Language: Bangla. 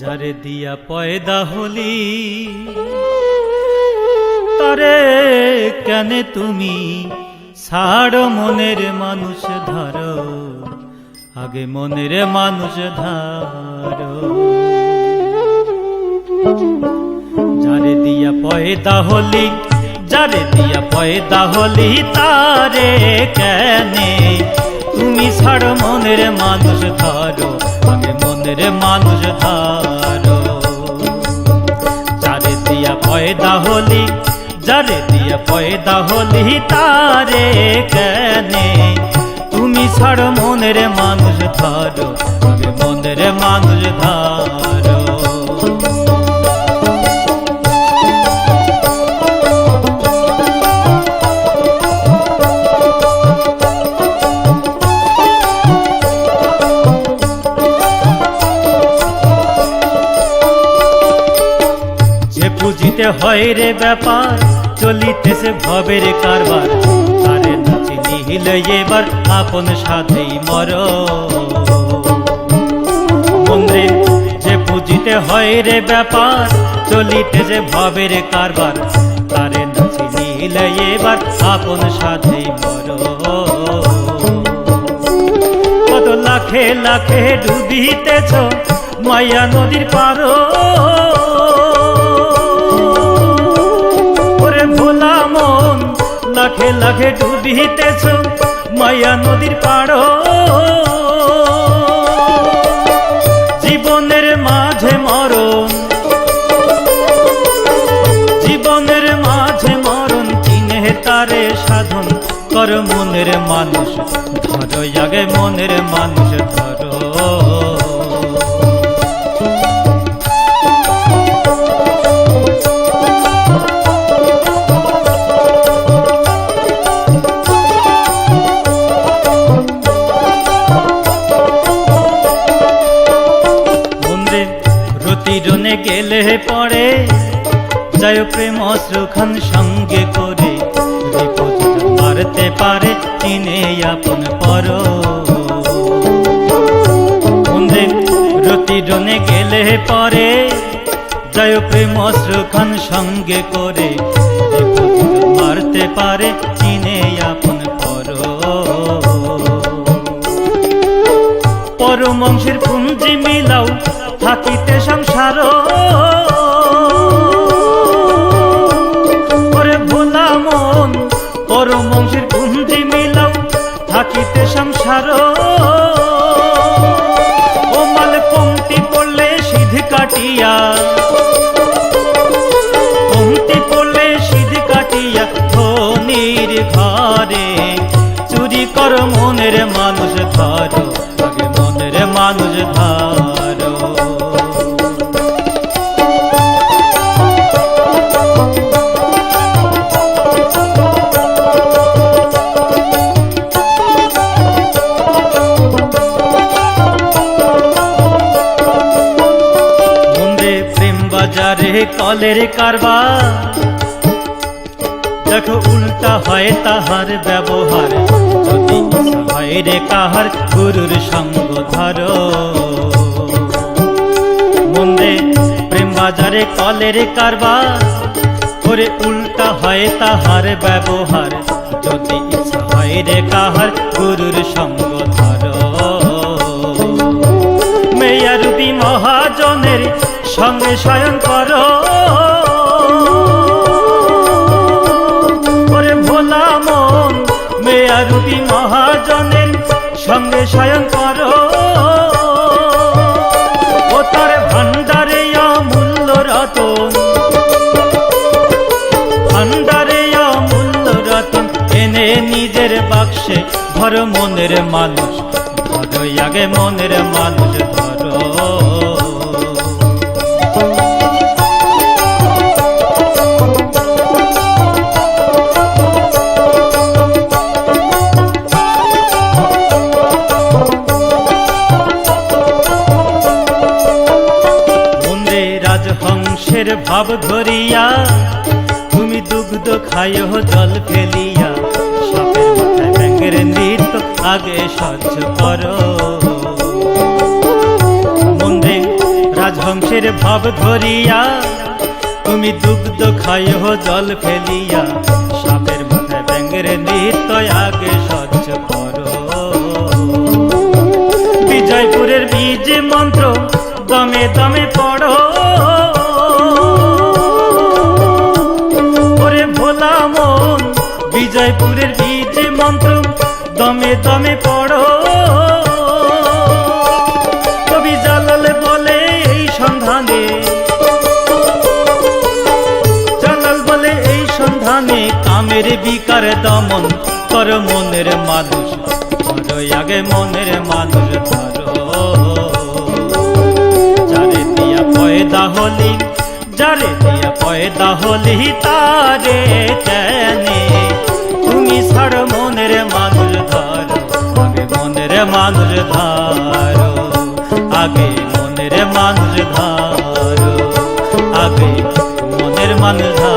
যারে দিয়া পয়দা হলি তারে কেন তুমি ছাড়ো মনের মানুষ ধরো, আগে মনের মানুষ ধরো। যারে দিয়া পয়দা হলি, যারে দিয়া পয়দা হলি তারে কেন তুমি ছাড়ো মনের মানুষ ধরো, আগে মনের মানুষ ধরো। যারে দিয়া পয়দা হলি, যারে দিয়া পয়দা হলি তারে কেন তুমি ছাড়ো মনের মানুষ ধরো, আগে মনের মানুষ ধরো। বুঝিতে হয় রে ব্যাপার, চলিতেছে ভবের কারবার, তারে নাচি নিহিলে এবার আপন সাথেই মর। মন্দ্রে যে বুঝিতে হয় রে ব্যাপার, চলিতেছে ভবের কারবার, তারে নাচি নিহিলে এবার আপন সাথেই মর। কত লাখে লাখে ডুবিতেছ মায়া নদীর পারো, ভোলা মন লাখে লাখে ডুবিতেছ মায়া নদীর পাড়ো। জীবনের মাঝে মরণ, জীবনের মাঝে মরণ, চিনে তারে সাধন কর মনের মানুষ ধরো, আগে মনের মানুষ ধরো। রনে গেলে পড়ে যায় প্রেম অশ্রুখান সঙ্গে করে, মারতে পারে চিনে আপন পর। রতি রনে গেলে পরে যায় প্রেম অশ্রুখান সঙ্গে করে, মারতে পারে চিনে আপন পর। পরমংশের পুঞ্জি মিলাও থাকিতে সংসার, ওরে ভোলা মন পরমংশের পুঞ্জি মিলাও থাকিতে সংসার। ও মাল পংক্তি পড়লে সিধ কাটিয়া, পংক্তি পড়লে সিধ কাটিয়া ধনির ঘরে চুরি কর মনের মানুষ ধরো, আগে মনের মানুষ ধরো। বাজারে কলের কারবার দেখো উল্টা হয় তাহার ব্যবহার, যদি হয় রে কাহার গুরুর সঙ্গ ধরো। মন্দে প্রেম বাজারে কলের কারবার, করে উল্টা হয় তাহার ব্যবহার, যদি হয় রে কাহার গুরুর সঙ্গ ধরো। মেয়া রূপী মহাজনের সঙ্গে শয়ন করো, ওরে ভোলা মন মেয়া রূপী মহাজনের সঙ্গে শয়ন করো। ও তার ভান্ডারে অমূল্য রতন, ভান্ডারে অমূল্য রতন এনে নিজের বাক্সে ভর মনের মানুষ ধরো, আগে মনের মানুষ ধরো। রাজহংসের ভাব ধরিয়া তুমি দুগ্ধ খাইও জল ফেলিয়া, সাপের মাথায় ব্যাঙের নৃত্য আগে সহ্য করো। রাজহংসের ভাব ধরিয়া তুমি দুগ্ধ খাইও জল ফেলিয়া সাপের মাথায় ব্যাঙের নৃত্য আগে সহ্য করো। বিজয়পুরের বীজ মন্ত্র দমে দমে পড়ো, ওরে ভোলা মন বিজয়পুরের বীজ মন্ত্র দমে দমে পড়ো। কবি জালাল বলে এই সন্ধানে, জালাল বলে এই সন্ধানে কামের বিকার দমন কর মনের মানুষ ধরো, আগে মনের মানুষ ধরো। যারে দিয়া পয়দা হলি, যারে দিয়া পয়দা হলি তারে কেনে তুমি ছাড় মনের মানুষ ধরো, আগে মনের মানুষ ধরো, আগে মনের মানুষ ধরো, আগে মনের মানুষ ধরো।